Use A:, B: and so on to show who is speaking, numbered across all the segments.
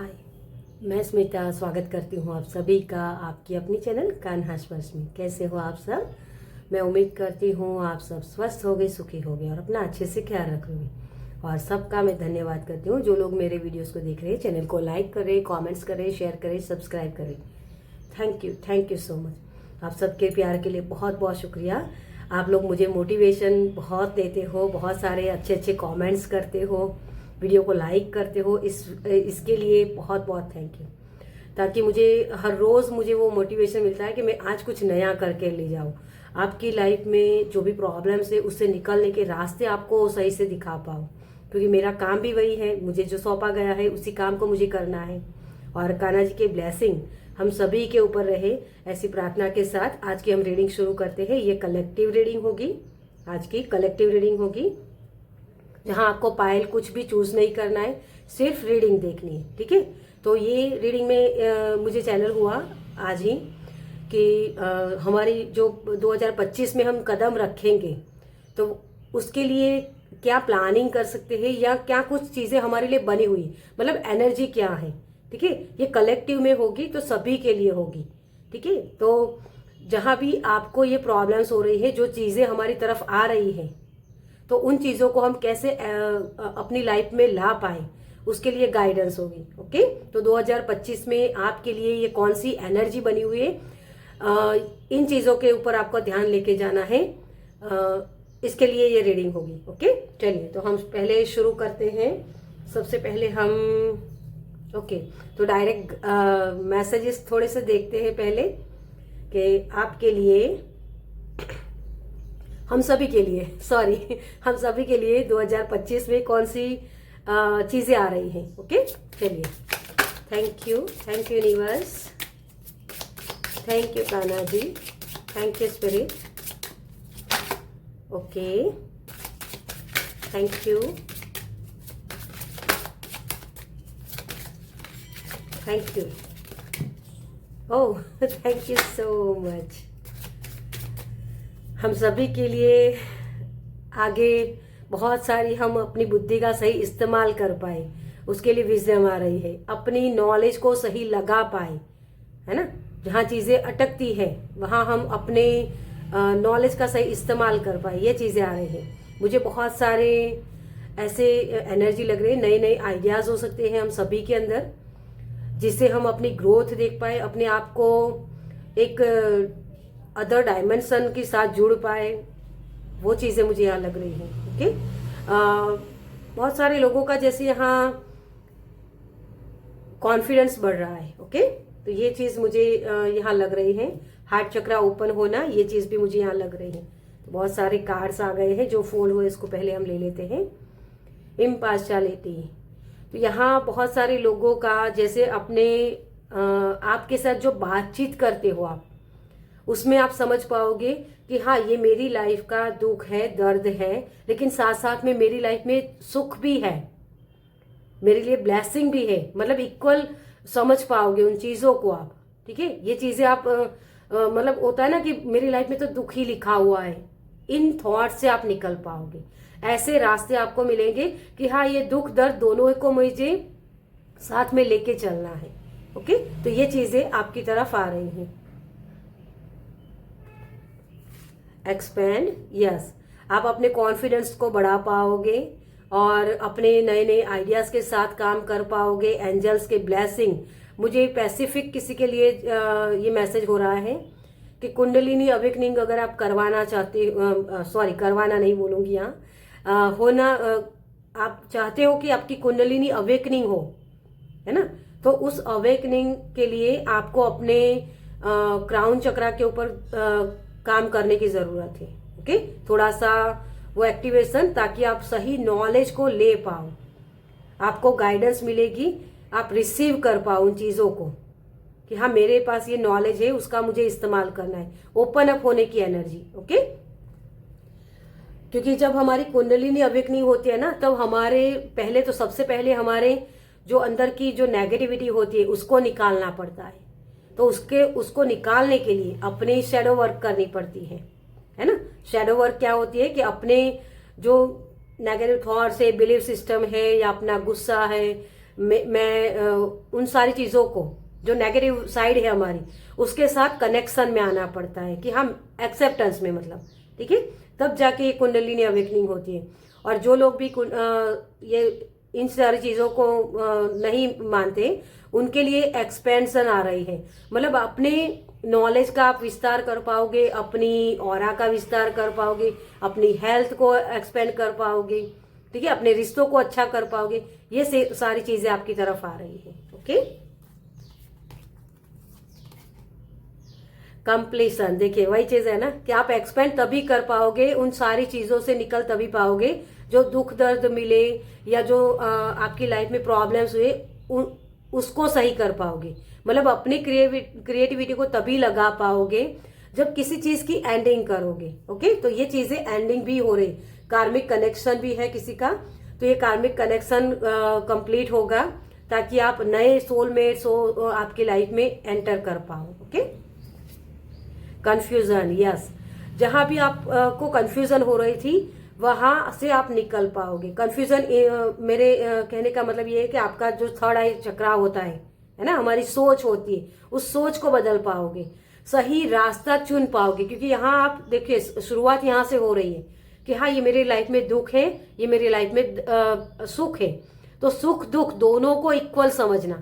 A: हाय, मैं स्मिता स्वागत करती हूँ आप सभी का आपकी अपनी चैनल कान्हा स्पर्श में। कैसे हो आप सब? मैं उम्मीद करती हूँ आप सब स्वस्थ होगे, सुखी होगे और अपना अच्छे से ख्याल रखोगे। और सबका मैं धन्यवाद करती हूँ जो लोग मेरे वीडियोस को देख रहे हैं। चैनल को लाइक करें, कमेंट्स करें, शेयर करें, सब्सक्राइब करें। Thank you so much. आप सबके प्यार के लिए बहुत बहुत शुक्रिया। आप लोग मुझे मोटिवेशन बहुत देते हो, बहुत सारे अच्छे अच्छे कमेंट्स करते हो, वीडियो को लाइक करते हो। इसके लिए बहुत बहुत थैंक यू। ताकि मुझे हर रोज़ मुझे वो मोटिवेशन मिलता है कि मैं आज कुछ नया करके ले जाऊँ। आपकी लाइफ में जो भी प्रॉब्लम्स है उससे निकलने के रास्ते आपको सही से दिखा पाऊँ, क्योंकि मेरा काम भी वही है। मुझे जो सौंपा गया है उसी काम को मुझे करना है। और कान्हा जी के ब्लेसिंग हम सभी के ऊपर रहे, ऐसी प्रार्थना के साथ आज की हम रीडिंग शुरू करते हैं। ये कलेक्टिव रीडिंग होगी, आज की कलेक्टिव रीडिंग होगी, जहां आपको पायल कुछ भी चूज नहीं करना है, सिर्फ रीडिंग देखनी है। ठीक है? तो ये रीडिंग में मुझे चैनल हुआ आज ही कि हमारी जो 2025 में हम कदम रखेंगे तो उसके लिए क्या प्लानिंग कर सकते हैं, या क्या कुछ चीजें हमारे लिए बनी हुई, मतलब एनर्जी क्या है। ठीक है? ये कलेक्टिव में होगी तो सभी के लिए होगी। ठीक है? तो जहां भी आपको ये प्रॉब्लम्स हो रही है, जो चीजें हमारी तरफ आ रही है, तो उन चीजों को हम कैसे अपनी लाइफ में ला पाए, उसके लिए गाइडेंस होगी। ओके? तो 2025 में आपके लिए ये कौन सी एनर्जी बनी हुई है, इन चीजों के ऊपर आपको ध्यान लेके जाना है। इसके लिए ये रीडिंग होगी। ओके? चलिए, तो हम पहले शुरू करते हैं। सबसे पहले हम तो डायरेक्ट मैसेजेस थोड़े से देखते हैं पहले कि आपके लिए, हम सभी के लिए 2025 में कौन सी चीजें आ रही हैं। ओके? चलिए, thank you universe, thank you Kanha ji, thank you spirit. Okay, thank you oh thank you so much. हम सभी के लिए आगे बहुत सारी, हम अपनी बुद्धि का सही इस्तेमाल कर पाए, उसके लिए विजडम आ रही है। अपनी नॉलेज को सही लगा पाए, है ना? जहाँ चीजें अटकती है वहाँ हम अपने नॉलेज का सही इस्तेमाल कर पाए, ये चीजें आ रही है। मुझे बहुत सारे ऐसे एनर्जी लग रही है, नए नए आइडियाज हो सकते हैं हम सभी के अंदर, जिससे हम अपनी ग्रोथ देख पाए, अपने आप को एक अदर डायमेंशन के साथ जुड़ पाए। वो चीजें मुझे यहाँ लग रही हैं। ओके? बहुत सारे लोगों का जैसे यहाँ कॉन्फिडेंस बढ़ रहा है। ओके? तो ये चीज मुझे यहाँ लग रही है। हार्ट चक्रा ओपन होना, ये चीज भी मुझे यहाँ लग रही है। तो बहुत सारे कार्ड्स आ गए हैं जो फोल्ड हुए, इसको पहले हम ले लेते हैं। इम्पार्शियलिटी, तो यहाँ बहुत सारे लोगों का जैसे अपने आपके साथ जो बातचीत करते हो आप, उसमें आप समझ पाओगे कि हाँ, ये मेरी लाइफ का दुख है, दर्द है, लेकिन साथ साथ में मेरी लाइफ में सुख भी है, मेरे लिए ब्लेसिंग भी है। मतलब इक्वल समझ पाओगे उन चीजों को आप। ठीक है? ये चीजें आप मतलब होता है ना कि मेरी लाइफ में तो दुख ही लिखा हुआ है, इन थॉट से आप निकल पाओगे। ऐसे रास्ते आपको मिलेंगे कि हाँ, ये दुख दर्द दोनों को मुझे साथ में लेके चलना है। ओके? तो ये चीजें आपकी तरफ आ रही हैं। एक्सपेंड, यस, आप अपने कॉन्फिडेंस को बढ़ा पाओगे और अपने नए नए आइडियाज के साथ काम कर पाओगे। एंजल्स के ब्लेसिंग, मुझे पैसिफिक किसी के लिए ये मैसेज हो रहा है कि कुंडलिनी अवेकनिंग अगर आप करवाना चाहते, करवाना नहीं बोलूंगी यहाँ, होना, आप चाहते हो कि आपकी कुंडलिनी अवेकनिंग हो, है ना? तो उस अवेकनिंग के लिए आपको अपने क्राउन चक्रा के ऊपर काम करने की जरूरत है। ओके? थोड़ा सा वो एक्टिवेशन, ताकि आप सही नॉलेज को ले पाओ, आपको गाइडेंस मिलेगी, आप रिसीव कर पाओ उन चीजों को कि हाँ, मेरे पास ये नॉलेज है, उसका मुझे इस्तेमाल करना है। ओपन अप होने की एनर्जी। ओके? क्योंकि जब हमारी कुंडलिनी अवेकनिंग होती है ना, तब हमारे पहले तो सबसे पहले हमारे जो अंदर की जो नेगेटिविटी होती है उसको निकालना पड़ता है। तो उसको निकालने के लिए अपने शैडो वर्क करनी पड़ती है ना? शैडो वर्क क्या होती है कि अपने जो नेगेटिव थॉट्स है, बिलीफ सिस्टम है, या अपना गुस्सा है, मैं उन सारी चीज़ों को जो नेगेटिव साइड है हमारी उसके साथ कनेक्शन में आना पड़ता है, कि हम एक्सेप्टेंस में, मतलब ठीक है, तब जाके ये कुंडलिनी अवेकनिंग होती है। और जो लोग भी ये इन सारी चीज़ों को नहीं मानते, उनके लिए एक्सपेंशन आ रही है। मतलब अपने नॉलेज का आप विस्तार कर पाओगे, अपनी ऑरा का विस्तार कर पाओगे, अपनी हेल्थ को एक्सपेंड कर पाओगे, ठीक है, अपने रिश्तों को अच्छा कर पाओगे। ये सारी चीजें आपकी तरफ आ रही है। ओके, कंप्लीशन, देखिए वही चीज है ना कि आप एक्सपेंड तभी कर पाओगे, उन सारी चीजों से निकल तभी पाओगे जो दुख दर्द मिले या जो आपकी लाइफ में प्रॉब्लम्स हुए उसको सही कर पाओगे। मतलब अपनी क्रिएटिविटी को तभी लगा पाओगे जब किसी चीज की एंडिंग करोगे। ओके, तो ये चीजें एंडिंग भी हो रही, कार्मिक कनेक्शन भी है किसी का, तो ये कार्मिक कनेक्शन कंप्लीट होगा ताकि आप नए सोलमेट्स आपकी लाइफ में एंटर कर पाओ। ओके, कंफ्यूजन, यस, जहां भी आप को कंफ्यूजन हो रही थी वहां से आप निकल पाओगे। कंफ्यूजन मेरे कहने का मतलब ये है कि आपका जो थर्ड आई चक्रा होता है ना, हमारी सोच होती है, उस सोच को बदल पाओगे, सही रास्ता चुन पाओगे। क्योंकि यहाँ आप देखिए शुरुआत यहाँ से हो रही है कि हाँ ये मेरी लाइफ में दुख है, ये मेरी लाइफ में सुख है, तो सुख दुख दोनों को इक्वल समझना।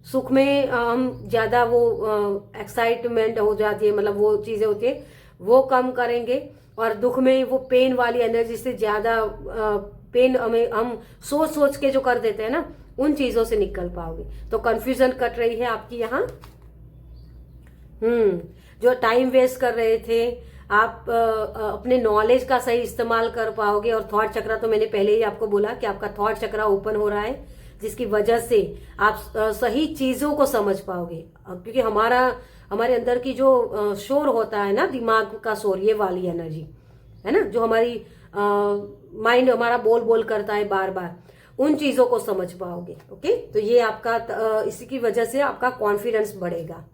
A: सुख में हम ज्यादा वो एक्साइटमेंट हो जाती है, मतलब वो चीजें होती है वो कम करेंगे, और दुख में वो पेन वाली एनर्जी से ज्यादा पेन हम सोच सोच के जो कर देते हैं ना, उन चीजों से निकल पाओगे। तो कंफ्यूजन कट रही है आपकी यहाँ। जो टाइम वेस्ट कर रहे थे आप अपने नॉलेज का सही इस्तेमाल कर पाओगे। और थॉट चक्रा तो मैंने पहले ही आपको बोला कि आपका थॉट चक्रा ओपन हो रहा है, जिसकी वजह से आप सही चीजों को समझ पाओगे। क्योंकि हमारे अंदर की जो शोर होता है ना, दिमाग का शोर, ये वाली एनर्जी है ना, जो हमारी माइंड हमारा बोल बोल करता है बार बार, उन चीजों को समझ पाओगे। ओके, तो ये आपका इसी की वजह से आपका कॉन्फिडेंस बढ़ेगा।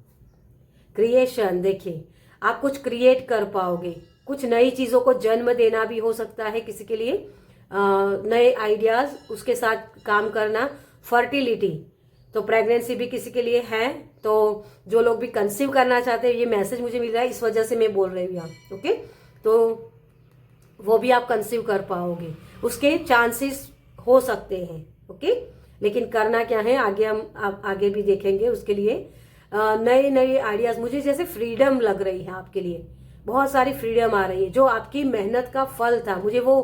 A: क्रिएशन, देखिए आप कुछ क्रिएट कर पाओगे, कुछ नई चीजों को जन्म देना भी हो सकता है किसी के लिए, नए आइडियाज, उसके साथ काम करना। फर्टिलिटी, तो प्रेगनेंसी भी किसी के लिए है, तो जो लोग भी कंसीव करना चाहते हैं, ये मैसेज मुझे मिल रहा है, इस वजह से मैं बोल रही हूँ यहाँ। ओके, तो वो भी आप कंसीव कर पाओगे, उसके चांसेस हो सकते हैं। ओके, लेकिन करना क्या है आगे हम आगे भी देखेंगे। उसके लिए नए नए आइडियाज, मुझे जैसे फ्रीडम लग रही है आपके लिए, बहुत सारी फ्रीडम आ रही है, जो आपकी मेहनत का फल था। मुझे वो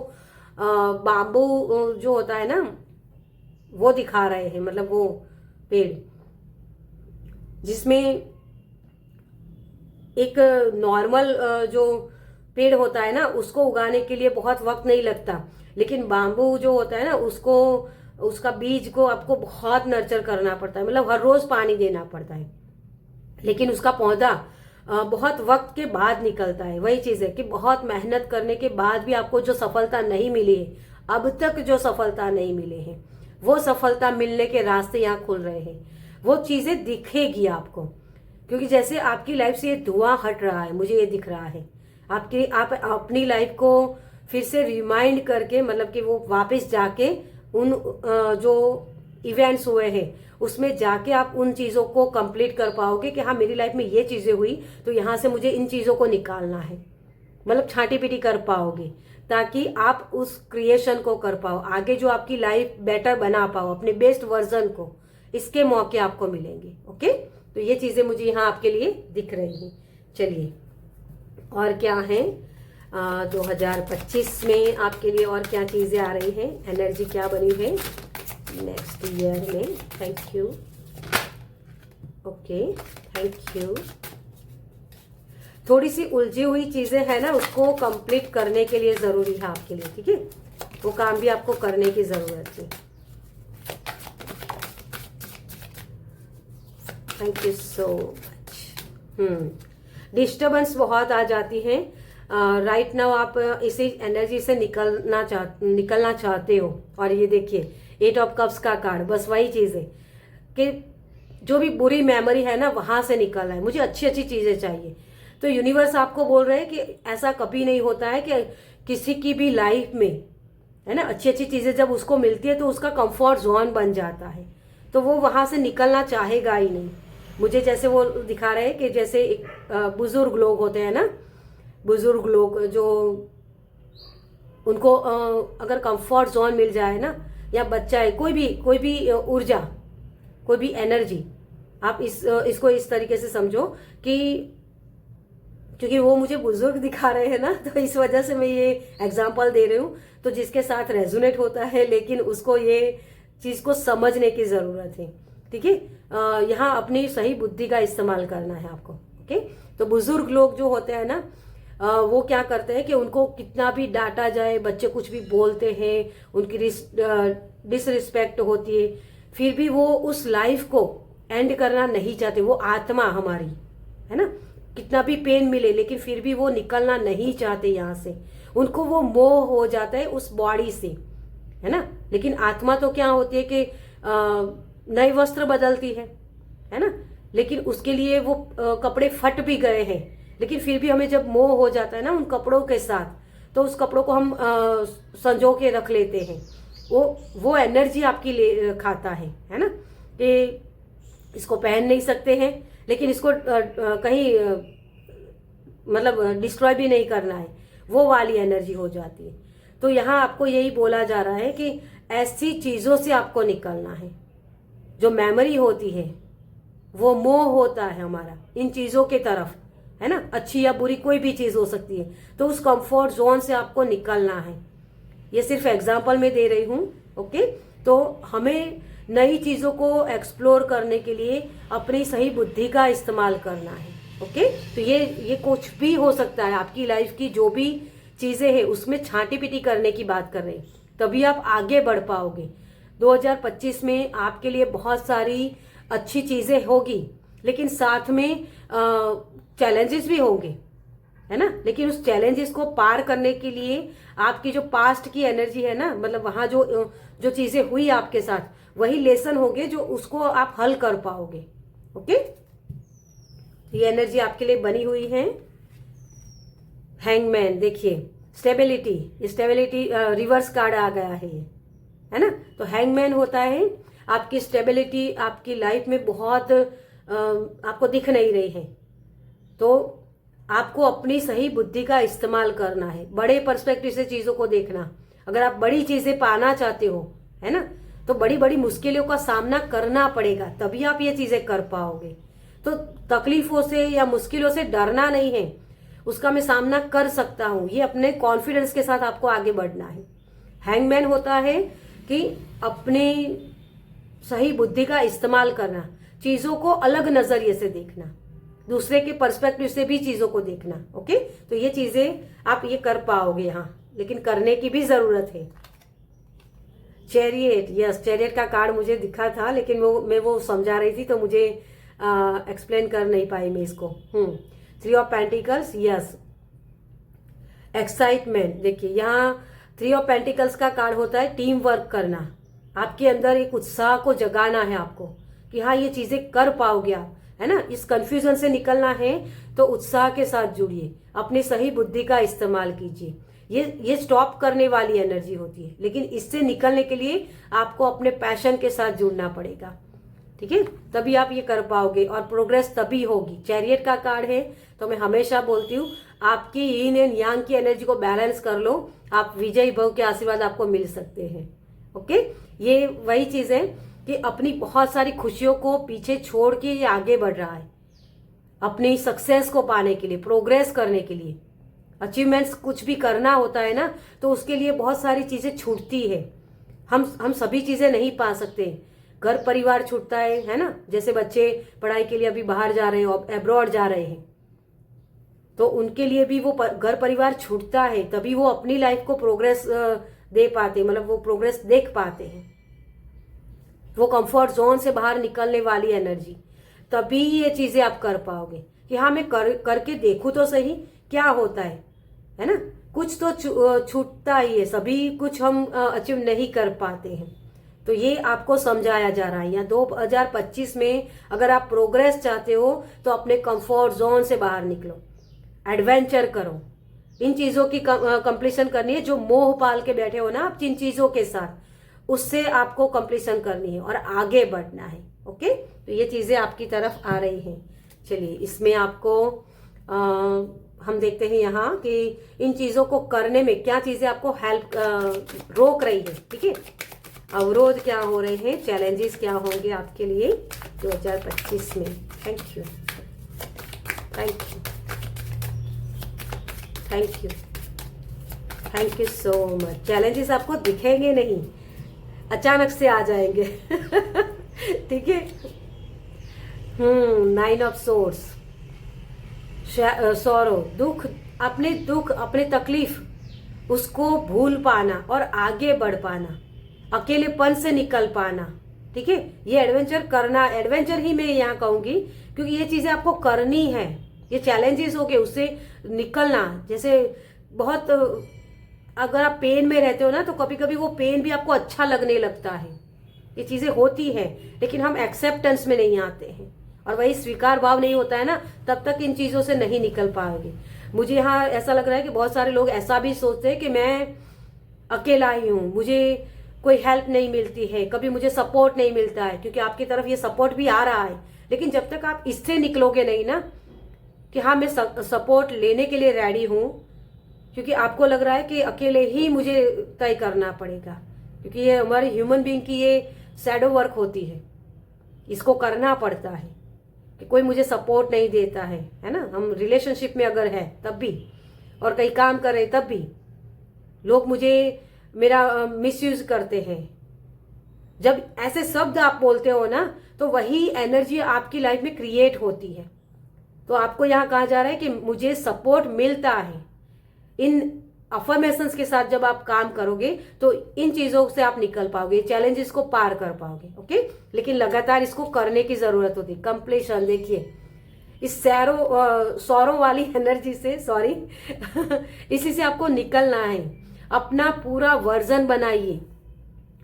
A: बाम्बू जो होता है ना, वो दिखा रहे हैं, मतलब वो पेड़ जिसमें एक नॉर्मल जो पेड़ होता है ना, उसको उगाने के लिए बहुत वक्त नहीं लगता, लेकिन बाम्बू जो होता है ना, उसका बीज को आपको बहुत नर्चर करना पड़ता है, मतलब हर रोज पानी देना पड़ता है, लेकिन उसका पौधा बहुत वक्त के बाद निकलता है। वही चीज है कि बहुत मेहनत करने के बाद भी आपको जो सफलता नहीं मिली है, अब तक जो सफलता नहीं मिले हैं, वो सफलता मिलने के रास्ते यहाँ खुल रहे हैं। वो चीजें दिखेगी आपको, क्योंकि जैसे आपकी लाइफ से ये धुआं हट रहा है, मुझे ये दिख रहा है। आप अपनी लाइफ को फिर से रिमाइंड करके, मतलब कि वो वापस जाके उन जो इवेंट्स हुए हैं उसमें जाके आप उन चीजों को कंप्लीट कर पाओगे कि हाँ मेरी लाइफ में ये चीजें हुई, तो यहाँ से मुझे इन चीजों को निकालना है, मतलब छांटी पीटी कर पाओगे, ताकि आप उस क्रिएशन को कर पाओ, आगे जो आपकी लाइफ बेटर बना पाओ, अपने बेस्ट वर्जन को, इसके मौके आपको मिलेंगे। ओके, तो ये चीजें मुझे यहाँ आपके लिए दिख रही हैं। चलिए और क्या है 2025 में आपके लिए और क्या चीजें आ रही हैं, एनर्जी क्या बनी है नेक्स्ट ईयर में। Thank you. Okay, thank you. थोड़ी सी उलझी हुई चीजें है ना, उसको कंप्लीट करने के लिए जरूरी है आपके लिए, ठीक है, वो काम भी आपको करने की जरूरत है। Thank you so much. Disturbance बहुत आ जाती है राइट नाउ, आप इसी एनर्जी से निकलना चाहते हो। और ये देखिए 8 ऑफ कप्स का कार्ड, बस वही चीज है कि जो भी बुरी मेमोरी है ना, वहां से निकलना है, मुझे अच्छी अच्छी चीजें चाहिए। तो यूनिवर्स आपको बोल रहे हैं कि ऐसा कभी नहीं होता है कि किसी की भी लाइफ में, है ना, अच्छी अच्छी चीजें जब उसको मिलती है तो उसका कंफर्ट जोन बन जाता है। तो वो वहां से निकलना चाहेगा ही नहीं। मुझे जैसे वो दिखा रहे हैं कि जैसे एक बुजुर्ग लोग होते हैं ना, बुजुर्ग लोग जो उनको अगर कंफर्ट जोन मिल जाए ना, या बच्चा है, कोई भी ऊर्जा, कोई भी एनर्जी, आप इसको इस तरीके से समझो कि क्योंकि वो मुझे बुजुर्ग दिखा रहे हैं ना, तो इस वजह से मैं ये एग्जांपल दे रही हूँ। तो जिसके साथ रेजोनेट होता है, लेकिन उसको ये चीज को समझने की जरूरत है। ठीक है, यहाँ अपनी सही बुद्धि का इस्तेमाल करना है आपको। ओके, तो बुजुर्ग लोग जो होते हैं ना, वो क्या करते हैं कि उनको कितना भी डांटा जाए, बच्चे कुछ भी बोलते हैं, उनकी डिसरिस्पेक्ट होती है, फिर भी वो उस लाइफ को एंड करना नहीं चाहते। वो आत्मा हमारी है ना, कितना भी पेन मिले लेकिन फिर भी वो निकलना नहीं चाहते यहाँ से। उनको वो मोह हो जाता है उस बॉडी से, है ना। लेकिन आत्मा तो क्या होती है कि नए वस्त्र बदलती है ना। लेकिन उसके लिए वो कपड़े फट भी गए हैं, लेकिन फिर भी हमें जब मोह हो जाता है ना उन कपड़ों के साथ, तो उस कपड़ों को हम संजो के रख लेते हैं। वो एनर्जी आपकी खाता है ना, कि इसको पहन नहीं सकते हैं, लेकिन इसको कहीं मतलब डिस्ट्रॉय भी नहीं करना है, वो वाली एनर्जी हो जाती है। तो यहाँ आपको यही बोला जा रहा है कि ऐसी चीजों से आपको निकलना है। जो मेमोरी होती है, वो मोह होता है हमारा इन चीजों के तरफ, है ना, अच्छी या बुरी कोई भी चीज हो सकती है। तो उस कंफर्ट जोन से आपको निकलना है। ये सिर्फ एग्जाम्पल में दे रही हूं। ओके, तो हमें नई चीजों को एक्सप्लोर करने के लिए अपनी सही बुद्धि का इस्तेमाल करना है। ओके, तो ये कुछ भी हो सकता है, आपकी लाइफ की जो भी चीजें हैं उसमें छांटी पीटी करने की बात कर रहे हैं, तभी आप आगे बढ़ पाओगे। 2025 में आपके लिए बहुत सारी अच्छी चीजें होगी, लेकिन साथ में चैलेंजेस भी होंगे, है ना। लेकिन उस चैलेंजेस को पार करने के लिए आपकी जो पास्ट की एनर्जी है ना, मतलब वहां जो चीजें हुई आपके साथ, वही लेसन होंगे जो उसको आप हल कर पाओगे। ओके, ये एनर्जी आपके लिए बनी हुई है। हैंगमैन, देखिए स्टेबिलिटी रिवर्स कार्ड आ गया है ना। तो हैंगमैन होता है आपकी स्टेबिलिटी आपकी लाइफ में बहुत आपको दिख नहीं रही है, तो आपको अपनी सही बुद्धि का इस्तेमाल करना है, बड़े पर्सपेक्टिव से चीजों को देखना। अगर आप बड़ी चीजें पाना चाहते हो, है ना, तो बड़ी बड़ी मुश्किलों का सामना करना पड़ेगा, तभी आप ये चीजें कर पाओगे। तो तकलीफों से या मुश्किलों से डरना नहीं है, उसका मैं सामना कर सकता हूं, ये अपने कॉन्फिडेंस के साथ आपको आगे बढ़ना है। हैंगमैन होता है कि अपनी सही बुद्धि का इस्तेमाल करना, चीजों को अलग नजरिए से देखना, दूसरे के पर्सपेक्टिव से भी चीजों को देखना। ओके, तो ये चीजें आप ये कर पाओगे यहाँ, लेकिन करने की भी जरूरत है। चैरियट, यस, चैरियट का कार्ड मुझे दिखा था, लेकिन मैं वो समझा रही थी तो मुझे एक्सप्लेन कर नहीं पाई मैं इसको। 3 ऑफ पेंटिकल्स, यस, एक्साइटमेंट। देखिए यहाँ 3 ऑफ पेंटिकल्स का कार्ड होता है टीम वर्क करना, आपके अंदर एक उत्साह को जगाना है आपको कि हाँ ये चीजें कर पाओगे आप, है ना। इस कंफ्यूजन से निकलना है तो उत्साह के साथ जुड़िए, अपनी सही बुद्धि का इस्तेमाल कीजिए। ये स्टॉप करने वाली एनर्जी होती है, लेकिन इससे निकलने के लिए आपको अपने पैशन के साथ जुड़ना पड़ेगा। ठीक है, तभी आप ये कर पाओगे और प्रोग्रेस तभी होगी। चैरियट का कार्ड है, तो मैं हमेशा बोलती हूँ आपकी यीन एंड यांग की एनर्जी को बैलेंस कर लो, आप विजयी भव के आशीर्वाद आपको मिल सकते हैं। ओके, ये वही चीज है कि अपनी बहुत सारी खुशियों को पीछे छोड़ के ये आगे बढ़ रहा है, अपनी सक्सेस को पाने के लिए, प्रोग्रेस करने के लिए। अचीवमेंट्स कुछ भी करना होता है ना, तो उसके लिए बहुत सारी चीजें छूटती है। हम सभी चीजें नहीं पा सकते, घर परिवार छूटता है ना। जैसे बच्चे पढ़ाई के लिए अभी बाहर जा रहे हैं, एब्रॉड जा रहे हैं, तो उनके लिए भी वो घर परिवार छूटता है, तभी वो अपनी लाइफ को प्रोग्रेस दे पाते, मतलब वो प्रोग्रेस देख पाते हैं। वो कंफर्ट जोन से बाहर निकलने वाली एनर्जी, तभी ये चीजें आप कर पाओगे कि हाँ मैं करके देखूं तो सही क्या होता है ना। कुछ तो छूटता ही है, सभी कुछ हम अचीव नहीं कर पाते हैं। तो ये आपको समझाया जा रहा है यहाँ 2025 में। अगर आप प्रोग्रेस चाहते हो तो अपने कंफर्ट जोन से बाहर निकलो, एडवेंचर करो, इन चीजों की कंप्लीशन करनी है। जो मोह पाल के बैठे हो ना आप जिन चीजों के साथ, उससे आपको कंप्लीशन करनी है और आगे बढ़ना है। ओके, तो ये चीजें आपकी तरफ आ रही हैं। चलिए, इसमें आपको हम देखते हैं यहाँ कि इन चीजों को करने में क्या चीजें आपको हेल्प रोक रही है। ठीक है, अवरोध क्या हो रहे हैं, चैलेंजेस क्या होंगे आपके लिए 2025 में। Thank you, thank you, thank you, thank you so much. Challenges आपको दिखेंगे नहीं, अचानक से आ जाएंगे। ठीक है। 9 ऑफ सोर्स, सॉरो, दुख, अपने तकलीफ उसको भूल पाना और आगे बढ़ पाना, अकेलेपन से निकल पाना। ठीक है, ये एडवेंचर करना, एडवेंचर ही मैं यहाँ कहूंगी क्योंकि ये चीजें आपको करनी है। ये चैलेंजेस हो गए, उससे निकलना। जैसे बहुत अगर आप पेन में रहते हो ना, तो कभी कभी वो पेन भी आपको अच्छा लगने लगता है। ये चीजें होती है, लेकिन हम एक्सेप्टेंस में नहीं आते हैं और वही स्वीकार भाव नहीं होता है ना, तब तक इन चीजों से नहीं निकल पाओगे। मुझे यहाँ ऐसा लग रहा है कि बहुत सारे लोग ऐसा भी सोचते हैं कि मैं अकेला ही हूँ, मुझे कोई हेल्प नहीं मिलती है, कभी मुझे सपोर्ट नहीं मिलता है, क्योंकि आपकी तरफ ये सपोर्ट भी आ रहा है। लेकिन जब तक आप इससे निकलोगे नहीं ना कि हाँ मैं सपोर्ट लेने के लिए रेडी हूँ, क्योंकि आपको लग रहा है कि अकेले ही मुझे तय करना पड़ेगा, क्योंकि ये हमारे ह्यूमन बीइंग की ये शैडो वर्क होती है, इसको करना पड़ता है कि कोई मुझे सपोर्ट नहीं देता है ना। हम रिलेशनशिप में अगर है तब भी, और कहीं काम कर रहे तब भी लोग मुझे मेरा मिसयूज करते हैं। जब ऐसे शब्द आप बोलते हो ना, तो वही एनर्जी आपकी लाइफ में क्रिएट होती है। तो आपको यहाँ कहा जा रहा है कि मुझे सपोर्ट मिलता है। इन अफर्मेशंस के साथ जब आप काम करोगे तो इन चीजों से आप निकल पाओगे, चैलेंजेस को पार कर पाओगे। ओके, लेकिन लगातार इसको करने की जरूरत होती है। कंप्लीशन, देखिए इस सौरों वाली एनर्जी से, सॉरी इसी से आपको निकलना है। अपना पूरा वर्जन बनाइए,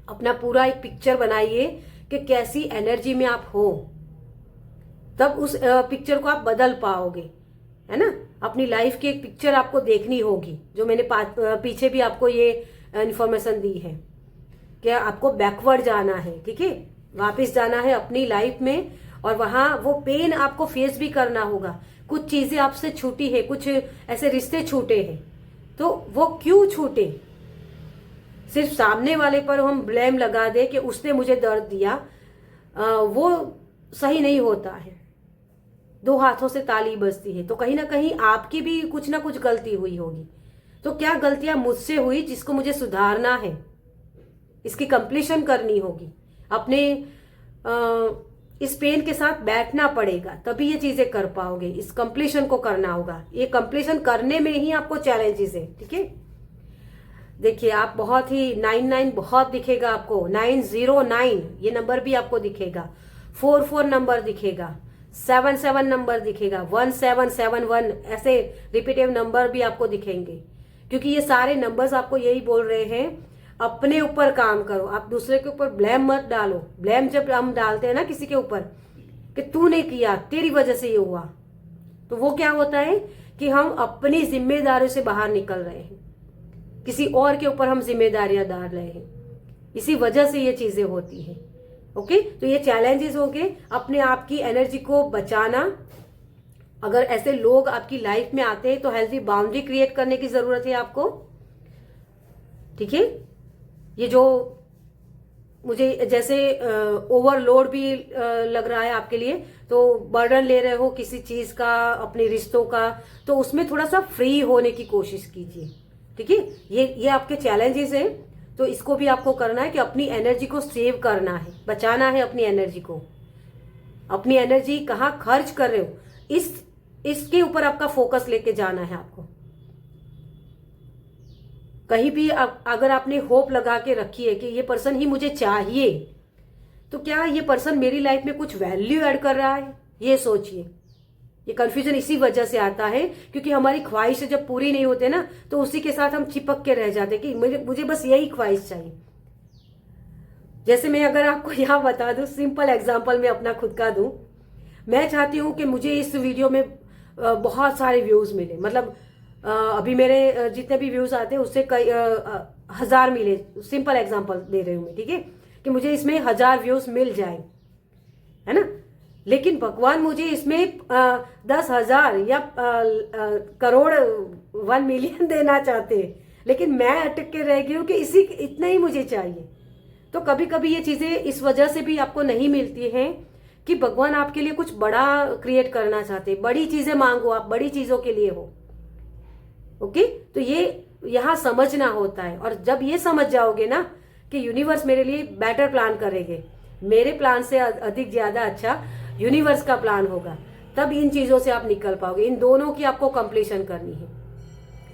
A: अपना पूरा एक पिक्चर बनाइए कि कैसी एनर्जी में आप हो, तब उस पिक्चर को आप बदल पाओगे, है ना। अपनी लाइफ की एक पिक्चर आपको देखनी होगी, जो मैंने पीछे भी आपको ये इन्फॉर्मेशन दी है कि आपको बैकवर्ड जाना है। ठीक है, वापस जाना है अपनी लाइफ में, और वहां वो पेन आपको फेस भी करना होगा। कुछ चीजें आपसे छूटी है, कुछ ऐसे रिश्ते छूटे हैं, तो वो क्यों छूटे? सिर्फ सामने वाले पर हम ब्लेम लगा दे कि उसने मुझे दर्द दिया, वो सही नहीं होता है। दो हाथों से ताली बजती है, तो कहीं ना कहीं आपकी भी कुछ ना कुछ गलती हुई होगी। तो क्या गलतियां मुझसे हुई जिसको मुझे सुधारना है, इसकी कंप्लीशन करनी होगी। अपने इस पेन के साथ बैठना पड़ेगा, तभी ये चीजें कर पाओगे। इस कंप्लीशन को करना होगा, ये कंप्लीशन करने में ही आपको चैलेंजेस है। ठीक है, देखिए आप बहुत ही 99 बहुत दिखेगा आपको, 909 ये नंबर भी आपको दिखेगा, 44 नंबर दिखेगा, 77 नंबर दिखेगा, 1771 ऐसे रिपीटेटिव नंबर भी आपको दिखेंगे, क्योंकि ये सारे नंबर्स आपको यही बोल रहे हैं अपने ऊपर काम करो। आप दूसरे के ऊपर ब्लेम मत डालो। ब्लेम जब हम डालते हैं ना किसी के ऊपर कि तूने किया, तेरी वजह से ये हुआ, तो वो क्या होता है कि हम अपनी जिम्मेदारियों से बाहर निकल रहे हैं, किसी और के ऊपर हम जिम्मेदारियां डाल रहे हैं। इसी वजह से ये चीजें होती हैं। ओके, तो ये चैलेंजेस हो गए। अपने आप की एनर्जी को बचाना। अगर ऐसे लोग आपकी लाइफ में आते हैं तो हेल्थी बाउंड्री क्रिएट करने की जरूरत है आपको। ठीक है, ये जो मुझे जैसे ओवरलोड भी लग रहा है आपके लिए, तो बर्डन ले रहे हो किसी चीज का, अपने रिश्तों का, तो उसमें थोड़ा सा फ्री होने की कोशिश कीजिए। ठीक है, ये आपके चैलेंजेस है, तो इसको भी आपको करना है कि अपनी एनर्जी को सेव करना है, बचाना है अपनी एनर्जी को। अपनी एनर्जी कहाँ खर्च कर रहे हो, इसके ऊपर आपका फोकस लेके जाना है आपको। कहीं भी अगर आपने होप लगा के रखी है कि ये पर्सन ही मुझे चाहिए, तो क्या ये पर्सन मेरी लाइफ में कुछ वैल्यू ऐड कर रहा है, ये सोचिए। ये कंफ्यूजन इसी वजह से आता है क्योंकि हमारी ख्वाहिशें जब पूरी नहीं होते ना, तो उसी के साथ हम चिपक के रह जाते कि मुझे बस यही ख्वाहिश चाहिए। जैसे मैं अगर आपको यहाँ बता दूं, सिंपल एग्जांपल मैं अपना खुद का दूं, मैं चाहती हूं कि मुझे इस वीडियो में बहुत सारे व्यूज मिले। मतलब अभी मेरे जितने भी व्यूज आते हैं उससे कई 1000 मिले, सिंपल एग्जांपल दे रही हूं मैं, ठीक है, कि मुझे इसमें 1000 व्यूज मिल जाए, है ना, लेकिन भगवान मुझे इसमें 10,000 या करोड़ 1 मिलियन देना चाहते हैं, लेकिन मैं अटक के रह गई हूँ कि इसी इतना ही मुझे चाहिए। तो कभी कभी ये चीजें इस वजह से भी आपको नहीं मिलती हैं कि भगवान आपके लिए कुछ बड़ा क्रिएट करना चाहते हैं। बड़ी चीजें मांगो, आप बड़ी चीजों के लिए हो। ओके, तो ये यहां समझना होता है। और जब ये समझ जाओगे ना कि यूनिवर्स मेरे लिए बेटर प्लान करेंगे, मेरे प्लान से अधिक ज्यादा अच्छा यूनिवर्स का प्लान होगा, तब इन चीजों से आप निकल पाओगे। इन दोनों की आपको कंप्लीशन करनी है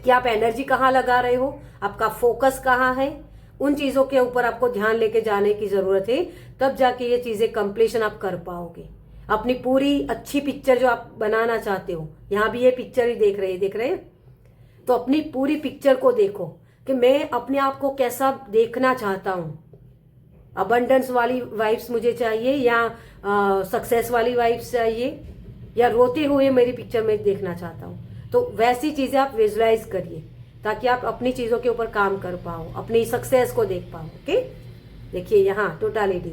A: कि आप एनर्जी कहाँ लगा रहे हो, आपका फोकस कहाँ है, उन चीजों के ऊपर आपको ध्यान लेके जाने की जरूरत है। तब जाके ये चीजें कंप्लीशन आप कर पाओगे। अपनी पूरी अच्छी पिक्चर जो आप बनाना चाहते हो, यहाँ भी ये पिक्चर ही देख रहे हैं, तो अपनी पूरी पिक्चर को देखो कि मैं अपने आप को कैसा देखना चाहता हूँ। अबंडेंस वाली वाइब्स मुझे चाहिए या सक्सेस वाली वाइब्स चाहिए, या रोते हुए मेरी पिक्चर में देखना चाहता हूँ। तो वैसी चीजें आप विजुलाइज करिए ताकि आप अपनी चीजों के ऊपर काम कर पाओ, अपनी सक्सेस को देख पाओ। ओके, देखिए यहाँ टोटालिटी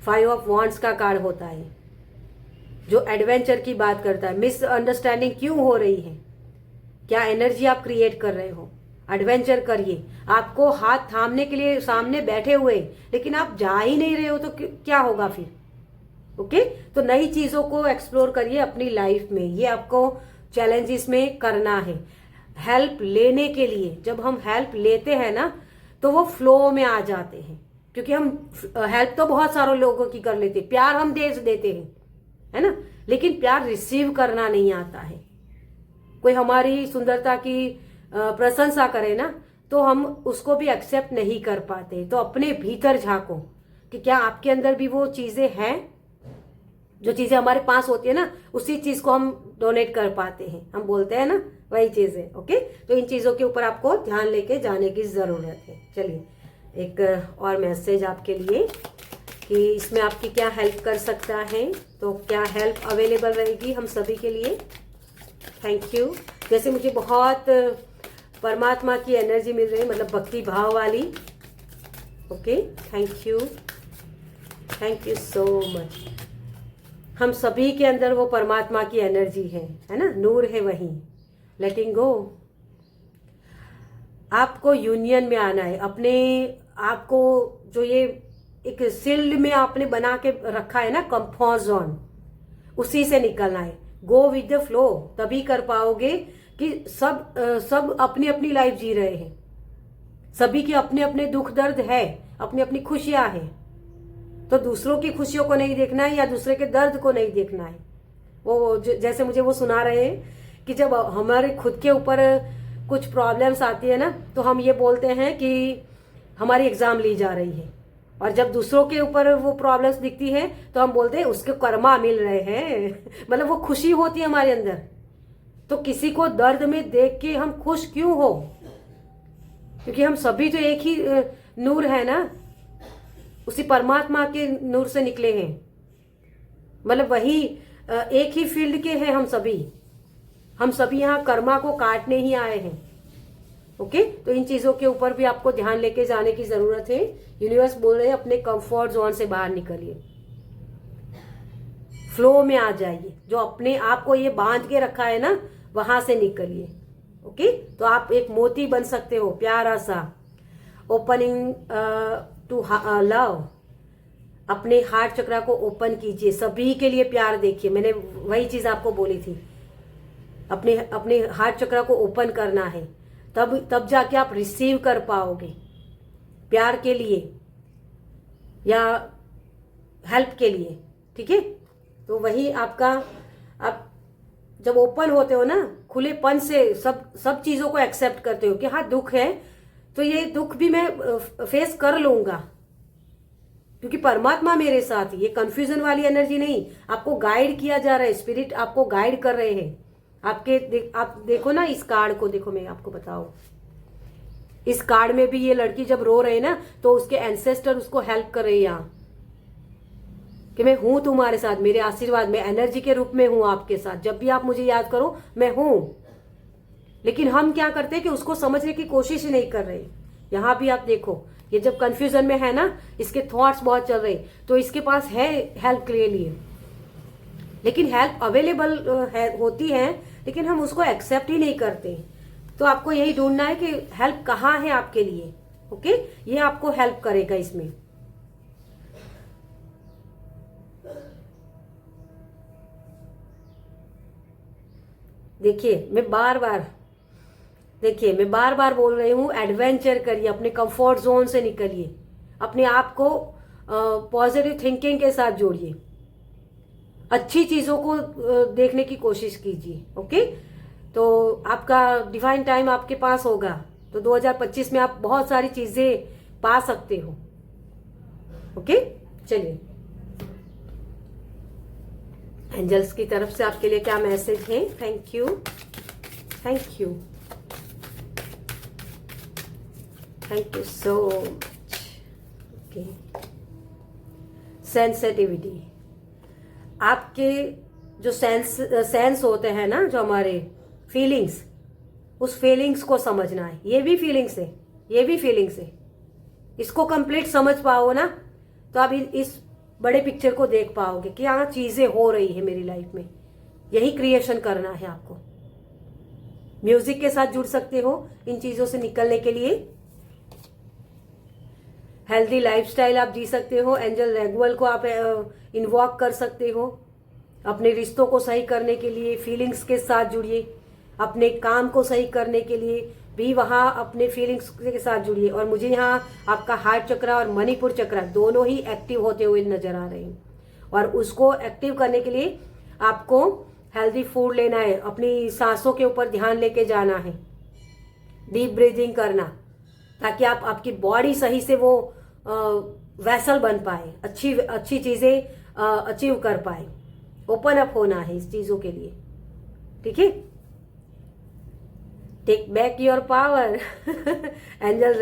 A: 5 ऑफ वॉन्ड्स का कार्ड होता है जो एडवेंचर की बात करता है। मिसअंडरस्टैंडिंग क्यों हो रही है, क्या एनर्जी आप क्रिएट कर रहे हो, एडवेंचर करिए। आपको हाथ थामने के लिए सामने बैठे हुए, लेकिन आप जा ही नहीं रहे हो, तो क्या होगा फिर। ओके, तो नई चीजों को एक्सप्लोर करिए अपनी लाइफ में, ये आपको चैलेंजेस में करना है। हेल्प लेने के लिए, जब हम हेल्प लेते हैं ना, तो वो फ्लो में आ जाते हैं, क्योंकि हम हेल्प तो बहुत सारे लोगों की कर लेते हैं, प्यार हम दे देते हैं, है ना, लेकिन प्यार रिसीव करना नहीं आता है। कोई हमारी सुंदरता की प्रशंसा करे ना, तो हम उसको भी एक्सेप्ट नहीं कर पाते। तो अपने भीतर झांको कि क्या आपके अंदर भी वो चीजें हैं, जो चीजें हमारे पास होती है ना, उसी चीज को हम डोनेट कर पाते हैं, हम बोलते हैं ना, वही चीज है। ओके, तो इन चीजों के ऊपर आपको ध्यान लेके जाने की जरूरत है। चलिए एक और मैसेज आपके लिए कि इसमें आपकी क्या हेल्प कर सकता है, तो क्या हेल्प अवेलेबल रहेगी हम सभी के लिए। Thank you. जैसे मुझे बहुत परमात्मा की एनर्जी मिल रही है, मतलब भक्ति भाव वाली। Okay, thank you so much. हम सभी के अंदर वो परमात्मा की एनर्जी है ना, नूर है वही। लेटिंग गो, आपको यूनियन में आना है। अपने आपको जो ये एक शील्ड में आपने बना के रखा है ना, कंफर्ट जोन, उसी से निकलना है। गो विद द फ्लो, तभी कर पाओगे कि सब अपनी अपनी लाइफ जी रहे हैं, सभी के अपने अपने दुख दर्द है, अपनी अपनी खुशियां हैं। तो दूसरों की खुशियों को नहीं देखना है या दूसरे के दर्द को नहीं देखना है। वो जैसे मुझे वो सुना रहे हैं कि जब हमारे खुद के ऊपर कुछ प्रॉब्लम्स आती है ना, तो हम ये बोलते हैं कि हमारी एग्जाम ली जा रही है, और जब दूसरों के ऊपर वो प्रॉब्लम्स दिखती है तो हम बोलते हैं उसके कर्मा मिल रहे हैं मतलब वो खुशी होती है हमारे अंदर। तो किसी को दर्द में देख के हम खुश क्यों हो, क्योंकि हम सभी तो एक ही नूर है ना, उसी परमात्मा के नूर से निकले हैं, मतलब वही एक ही फील्ड के हैं हम सभी यहाँ कर्मा को काटने ही आए हैं। ओके, तो इन चीजों के ऊपर भी आपको ध्यान लेके जाने की जरूरत है। यूनिवर्स बोल रहे हैं अपने कंफर्ट जोन से बाहर निकलिए, फ्लो में आ जाइए। जो अपने आप को ये बांध के रखा है ना, वहां से निकलिए। ओके, तो आप एक मोती बन सकते हो, प्यारा सा। ओपनिंग टू लव, अपने हार्ट चक्रा को ओपन कीजिए, सभी के लिए प्यार देखिए। मैंने वही चीज आपको बोली थी, अपने हार्ट चक्रा को ओपन करना है, तब जाके आप रिसीव कर पाओगे प्यार के लिए या हेल्प के लिए। ठीक है, तो वही आपका, आप जब ओपन होते हो ना, खुलेपन से सब चीजों को एक्सेप्ट करते हो कि हाँ दुख है तो ये दुख भी मैं फेस कर लूंगा, क्योंकि परमात्मा मेरे साथ। ये कंफ्यूजन वाली एनर्जी नहीं, आपको गाइड किया जा रहा है, स्पिरिट आपको गाइड कर रहे हैं। आप देखो ना इस कार्ड को, देखो मैं आपको बताऊं, इस कार्ड में भी ये लड़की जब रो रहे ना, तो उसके एंसेस्टर उसको हेल्प कर रहे हैं यहाँ कि मैं हूं तुम्हारे साथ, मेरे आशीर्वाद में एनर्जी के रूप में हूं आपके साथ, जब भी आप मुझे याद करो, मैं हूं। लेकिन हम क्या करते हैं कि उसको समझने की कोशिश ही नहीं कर रहे, यहाँ भी आप देखो, ये जब कंफ्यूजन में है ना, इसके थॉट्स बहुत चल रहे, तो इसके पास है हेल्प के लिए, लेकिन हेल्प अवेलेबल होती है, लेकिन हम उसको एक्सेप्ट ही नहीं करते। तो आपको यही ढूंढना है कि हेल्प कहाँ है आपके लिए। ओके, ये आपको हेल्प करेगा इसमें। देखिए मैं बार बार बोल रही हूँ, एडवेंचर करिए, अपने कंफर्ट जोन से निकलिए, अपने आप को पॉजिटिव थिंकिंग के साथ जोड़िए, अच्छी चीजों को देखने की कोशिश कीजिए। ओके, तो आपका डिवाइन टाइम आपके पास होगा, तो 2025 में आप बहुत सारी चीजें पा सकते हो। ओके, चलिए एंजल्स की तरफ से आपके लिए क्या मैसेज है। Thank you, thank you, thank you so much. Okay, sensitivity, आपके जो सेंस होते हैं ना, जो हमारे फीलिंग्स, उस फीलिंग्स को समझना है। ये भी फीलिंग्स है, ये भी फीलिंग्स है। इसको कंप्लीट समझ पाओ ना, तो आप इस बड़े पिक्चर को देख पाओगे कि यहाँ चीजें हो रही है मेरी लाइफ में। यही क्रिएशन करना है आपको। म्यूजिक के साथ जुड़ सकते हो इन चीजों से निकलने के लिए। हेल्दी लाइफस्टाइल आप जी सकते हो। एंजल रेगुअल को आप इन्वॉक कर सकते हो। अपने रिश्तों को सही करने के लिए फीलिंग्स के साथ जुड़िए। अपने काम को सही करने के लिए भी वहां अपने फीलिंग्स के साथ जुड़िए। और मुझे यहाँ आपका हार्ट चक्रा और मणिपुर चक्रा दोनों ही एक्टिव होते हुए नजर आ रहे हैं। और उसको एक्टिव करने के लिए आपको हेल्दी फूड लेना है, अपनी सांसों के ऊपर ध्यान लेके जाना है, डीप ब्रीदिंग करना, ताकि आप आपकी बॉडी सही से वो वैसल बन पाए, अच्छी चीजें अचीव कर पाए। ओपन अप होना है इस चीजों के लिए। ठीक है, take back your power. Angel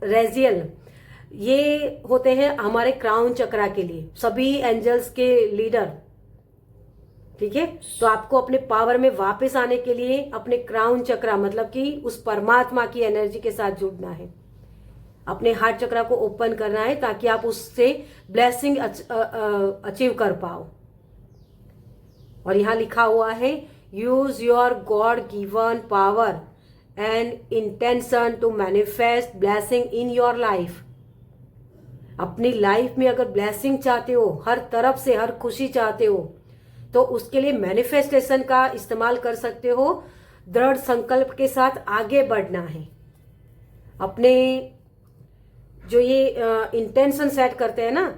A: Raziel ये होते हैं हमारे क्राउन चक्रा के लिए, सभी एंजल्स के लीडर। ठीक है, तो आपको अपने पावर में वापस आने के लिए अपने क्राउन चक्रा, मतलब कि उस परमात्मा की एनर्जी के साथ जुड़ना है। अपने हार्ट चक्रा को ओपन करना है ताकि आप उससे ब्लेसिंग अचीव कर पाओ। और यहां लिखा हुआ है, use your God given power and intention to manifest blessing in your life. अपनी लाइफ में अगर ब्लेसिंग चाहते हो, हर तरफ से हर खुशी चाहते हो, तो उसके लिए मैनिफेस्टेशन का इस्तेमाल कर सकते हो। दृढ़ संकल्प के साथ आगे बढ़ना है। अपने जो ये इंटेंशन सेट करते हैं ना,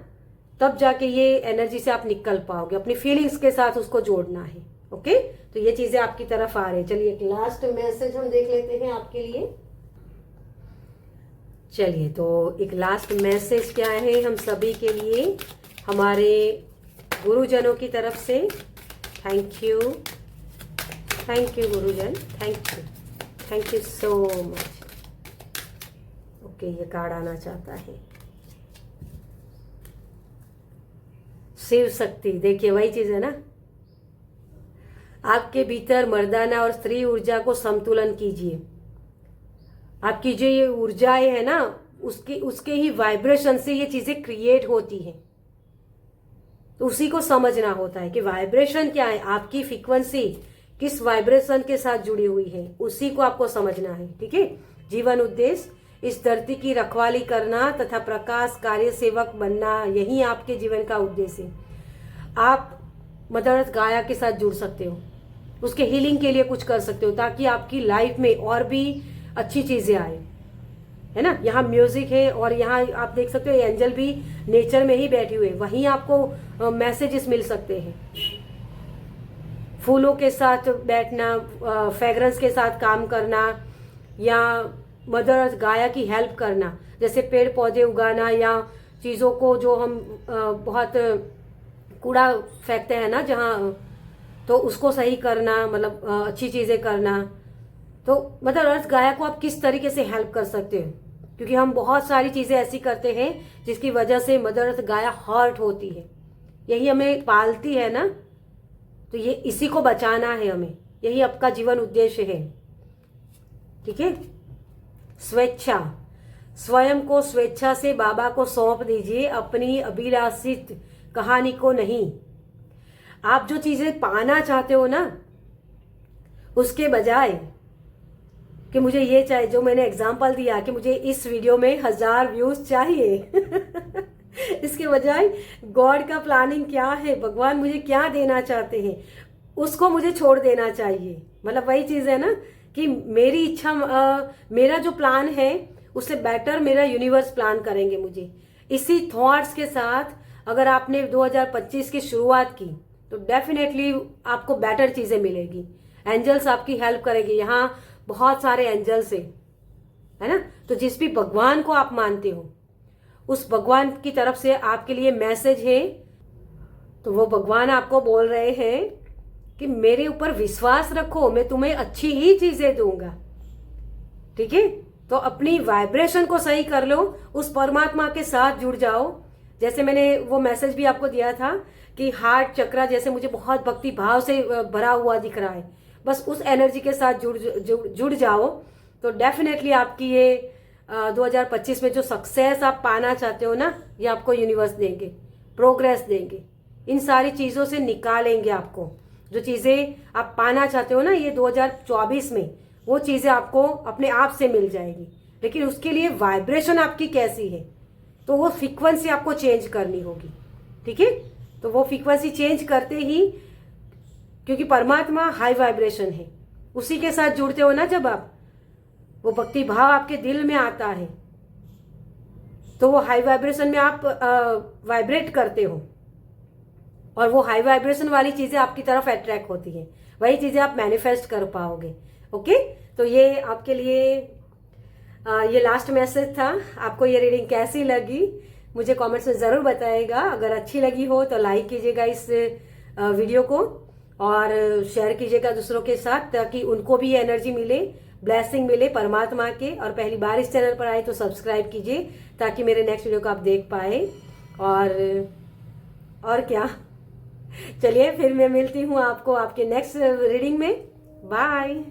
A: तब जाके ये एनर्जी से आप निकल पाओगे। अपनी फीलिंग्स के साथ उसको जोड़ना है। ओके, तो ये चीजें आपकी तरफ आ रही है। चलिए एक लास्ट मैसेज हम देख लेते हैं आपके लिए। चलिए, तो एक लास्ट मैसेज क्या है हम सभी के लिए, हमारे गुरुजनों की तरफ से। थैंक यू गुरुजन, thank you so much. Okay, ये कार्ड आना चाहता है। शिव शक्ति, देखिए वही चीज है ना, आपके भीतर मर्दाना और स्त्री ऊर्जा को संतुलन कीजिए। आपकी जो ये ऊर्जाएं है ना, उसके ही वाइब्रेशन से ये चीजें क्रिएट होती हैं। तो उसी को समझना होता है कि वाइब्रेशन क्या है, आपकी फ्रीक्वेंसी किस वाइब्रेशन के साथ जुड़ी हुई है, उसी को आपको समझना है। ठीक है, जीवन उद्देश्य इस धरती की रखवाली करना तथा प्रकाश कार्य सेवक बनना, यही आपके जीवन का उद्देश्य है। आप मदर अर्थ गाया के साथ जुड़ सकते हो, उसके हीलिंग के लिए कुछ कर सकते हो, ताकि आपकी लाइफ में और भी अच्छी चीजें आए, है ना। यहाँ म्यूजिक है और यहाँ आप देख सकते हो एंजल भी नेचर में ही बैठे हुए, वहीं आपको मैसेजेस मिल सकते हैं। फूलों के साथ बैठना, फ्रेग्रेंस के साथ काम करना, या मदर अर्थ गाया की हेल्प करना, जैसे पेड़ पौधे उगाना, या चीज़ों को जो हम बहुत कूड़ा फेंकते हैं ना जहाँ, तो उसको सही करना, मतलब अच्छी चीज़ें करना। तो मदर अर्थ गाया को आप किस तरीके से हेल्प कर सकते हो, क्योंकि हम बहुत सारी चीज़ें ऐसी करते हैं जिसकी वजह से मदर अर्थ गाया हर्ट होती है। यही हमें पालती है ना, तो ये इसी को बचाना है हमें, यही आपका जीवन उद्देश्य है। ठीक है, स्वेच्छा, स्वयं को स्वेच्छा से बाबा को सौंप दीजिए, अपनी अभिलाषित कहानी को नहीं। आप जो चीजें पाना चाहते हो ना, उसके बजाय कि मुझे ये चाहिए, जो मैंने एग्जाम्पल दिया कि मुझे इस वीडियो में 1000 व्यूज चाहिए इसके बजाय गॉड का प्लानिंग क्या है, भगवान मुझे क्या देना चाहते हैं, उसको मुझे छोड़ देना चाहिए। मतलब वही चीज है ना कि मेरी इच्छा, मेरा जो प्लान है उससे बेटर मेरा यूनिवर्स प्लान करेंगे मुझे। इसी थॉट्स के साथ अगर आपने 2025 की शुरुआत की तो डेफिनेटली आपको बेटर चीजें मिलेगी। एंजल्स आपकी हेल्प करेंगे, यहाँ बहुत सारे एंजल्स है ना। तो जिस भी भगवान को आप मानते हो उस भगवान की तरफ से आपके लिए मैसेज है। तो वो भगवान आपको बोल रहे हैं कि मेरे ऊपर विश्वास रखो, मैं तुम्हें अच्छी ही चीजें दूंगा। ठीक है, तो अपनी वाइब्रेशन को सही कर लो, उस परमात्मा के साथ जुड़ जाओ। जैसे मैंने वो मैसेज भी आपको दिया था कि हार्ट चक्रा जैसे मुझे बहुत भक्ति भाव से भरा हुआ दिख रहा है, बस उस एनर्जी के साथ जुड़ जाओ तो डेफिनेटली आपकी ये 2025 में जो सक्सेस आप पाना चाहते हो ना, ये आपको यूनिवर्स देंगे, प्रोग्रेस देंगे, इन सारी चीजों से निकालेंगे आपको। जो चीजें आप पाना चाहते हो ना, ये 2024 में वो चीजें आपको अपने आप से मिल जाएगी। लेकिन उसके लिए वाइब्रेशन आपकी कैसी है, तो वो फ्रीक्वेंसी आपको चेंज करनी होगी। ठीक है, तो वो फ्रीक्वेंसी चेंज करते ही, क्योंकि परमात्मा हाई वाइब्रेशन है, उसी के साथ जुड़ते हो ना जब आप, वो भक्ति भाव आपके दिल में आता है तो वो हाई वाइब्रेशन में आप वाइब्रेट करते हो और वो हाई वाइब्रेशन वाली चीजें आपकी तरफ अट्रैक्ट होती है, वही चीजें आप मैनिफेस्ट कर पाओगे। ओके, तो ये आपके लिए ये लास्ट मैसेज था। आपको ये रीडिंग कैसी लगी मुझे कमेंट्स में जरूर बताइएगा। अगर अच्छी लगी हो तो लाइक कीजिएगा इस वीडियो को और शेयर कीजिएगा दूसरों के साथ, ताकि उनको भी एनर्जी मिले, ब्लेसिंग मिले परमात्मा के। और पहली बार इस चैनल पर आए तो सब्सक्राइब कीजिए ताकि मेरे नेक्स्ट वीडियो को आप देख पाए। और क्या, चलिए फिर मैं मिलती हूँ आपको आपके नेक्स्ट रीडिंग में। बाय।